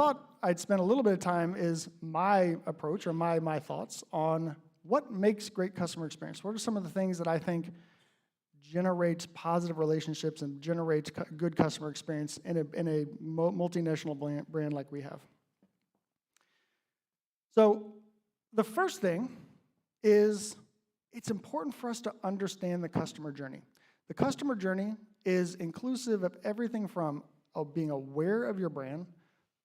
thought I'd spend a little bit of time is my approach or my thoughts on what makes great customer experience. What are some of the things that I think generates positive relationships and generates good customer experience in a multinational brand like we have? So the first thing is it's important for us to understand the customer journey. The customer journey is inclusive of everything from being aware of your brand,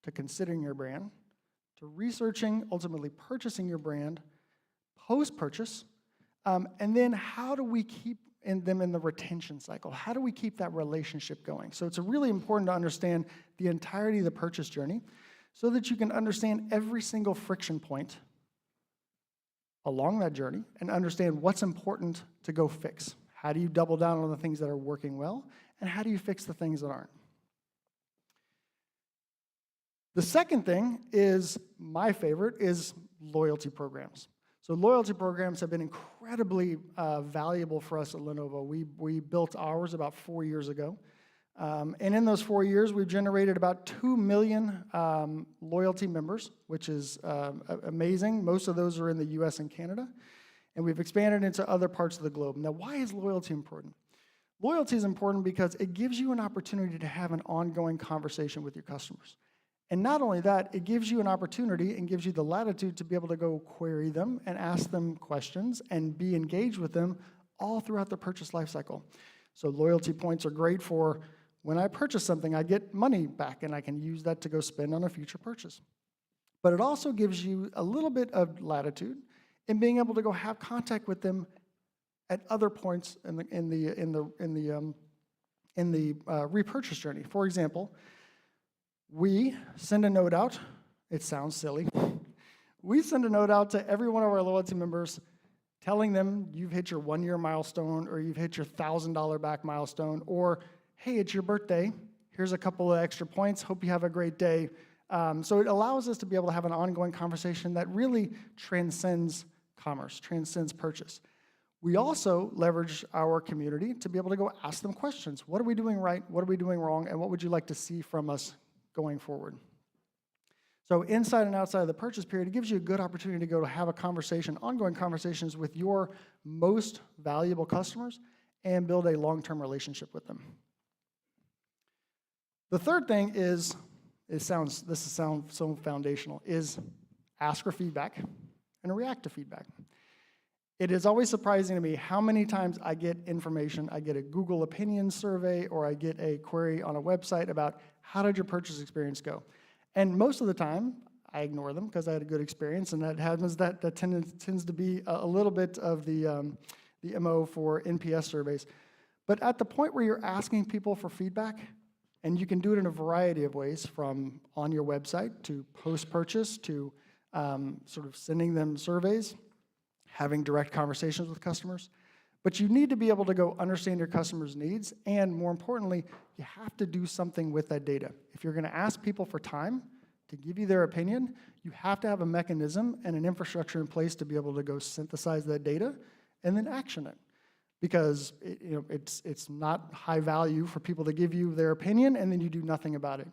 to considering your brand, to researching, ultimately purchasing your brand, post-purchase, and then how do we keep them in the retention cycle? How do we keep that relationship going? So it's really important to understand the entirety of the purchase journey so that you can understand every single friction point along that journey and understand what's important to go fix. How do you double down on the things that are working well, and how do you fix the things that aren't? The second thing is, my favorite, is loyalty programs. So loyalty programs have been incredibly valuable for us at Lenovo. We built ours about 4 years ago. And in those 4 years, we've generated about 2 million loyalty members, which is amazing. Most of those are in the US and Canada. And we've expanded into other parts of the globe. Now, why is loyalty important? Loyalty is important because it gives you an opportunity to have an ongoing conversation with your customers. And not only that, it gives you an opportunity and gives you the latitude to be able to go query them and ask them questions and be engaged with them all throughout the purchase lifecycle. So loyalty points are great for when I purchase something, I get money back and I can use that to go spend on a future purchase. But it also gives you a little bit of latitude in being able to go have contact with them at other points in the repurchase journey. For example, we send a note out. It sounds silly. We send a note out to every one of our loyalty members telling them you've hit your 1 year milestone, or you've hit your $1,000 back milestone, or hey, it's your birthday. Here's a couple of extra points. Hope you have a great day. So it allows us to be able to have an ongoing conversation that really transcends commerce, transcends purchase. We also leverage our community to be able to go ask them questions. What are we doing right? What are we doing wrong? And what would you like to see from us going forward? So inside and outside of the purchase period, it gives you a good opportunity to go to have a conversation, ongoing conversations with your most valuable customers and build a long-term relationship with them. The third thing is, this sounds so foundational, is ask for feedback and react to feedback. It is always surprising to me how many times I get information, I get a Google opinion survey, or I get a query on a website about how did your purchase experience go? And most of the time, I ignore them because I had a good experience, and that happens. That tends to be a little bit of the MO for NPS surveys. But at the point where you're asking people for feedback, and you can do it in a variety of ways, from on your website to post-purchase to sort of sending them surveys, having direct conversations with customers. But you need to be able to go understand your customers' needs, and more importantly, you have to do something with that data. If you're gonna ask people for time to give you their opinion, you have to have a mechanism and an infrastructure in place to be able to go synthesize that data and then action it. Because it's not high value for people to give you their opinion and then you do nothing about it.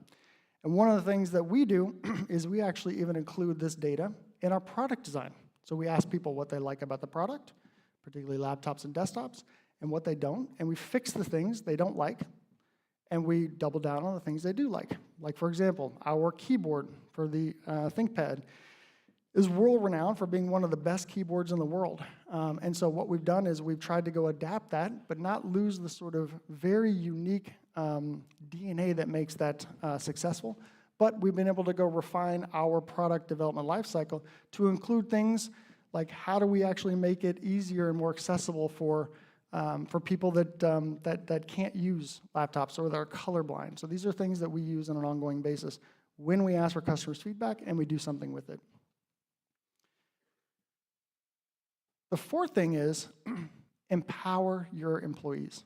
And one of the things that we do is we actually even include this data in our product design. So we ask people what they like about the product, particularly laptops and desktops, and what they don't, and we fix the things they don't like, and we double down on the things they do like. Like, for example, our keyboard for the ThinkPad is world-renowned for being one of the best keyboards in the world. And so what we've done is we've tried to go adapt that, but not lose the sort of very unique DNA that makes that successful. But we've been able to go refine our product development lifecycle to include things like how do we actually make it easier and more accessible for people that can't use laptops or that are colorblind. So these are things that we use on an ongoing basis when we ask for customers' feedback and we do something with it. The fourth thing is empower your employees.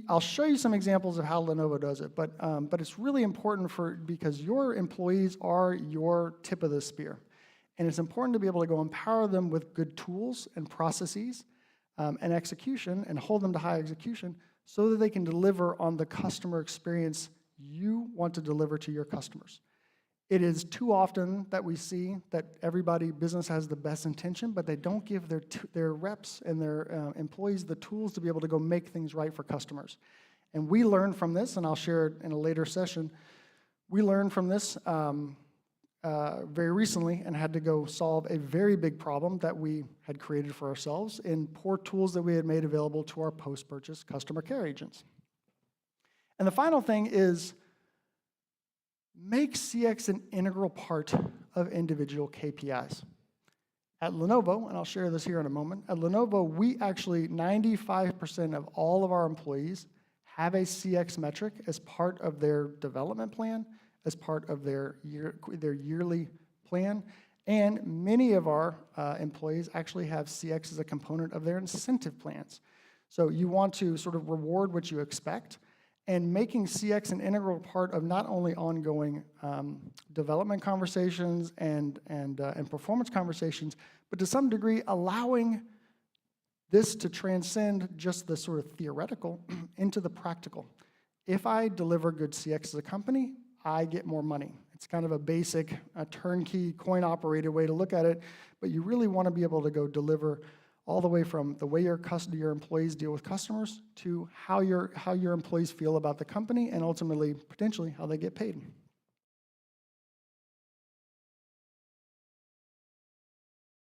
I'll show you some examples of how Lenovo does it, but it's really important because your employees are your tip of the spear. And it's important to be able to go empower them with good tools and processes and execution and hold them to high execution so that they can deliver on the customer experience you want to deliver to your customers. It is too often that we see that business has the best intention, but they don't give their reps and their employees the tools to be able to go make things right for customers. And we learned from this, and I'll share it in a later session, we learned from this very recently and had to go solve a very big problem that we had created for ourselves in poor tools that we had made available to our post-purchase customer care agents. And the final thing is, make CX an integral part of individual KPIs. At Lenovo, and I'll share this here in a moment, at Lenovo, we actually, 95% of all of our employees have a CX metric as part of their development plan, as part of their yearly plan, and many of our employees actually have CX as a component of their incentive plans. So you want to sort of reward what you expect, and making CX an integral part of not only ongoing development conversations and performance conversations, but to some degree allowing this to transcend just the sort of theoretical into the practical. If I deliver good CX as a company, I get more money. It's kind of a basic, turnkey, coin-operated way to look at it, but you really want to be able to go deliver all the way from the way your employees deal with customers to how your employees feel about the company and ultimately, potentially, how they get paid.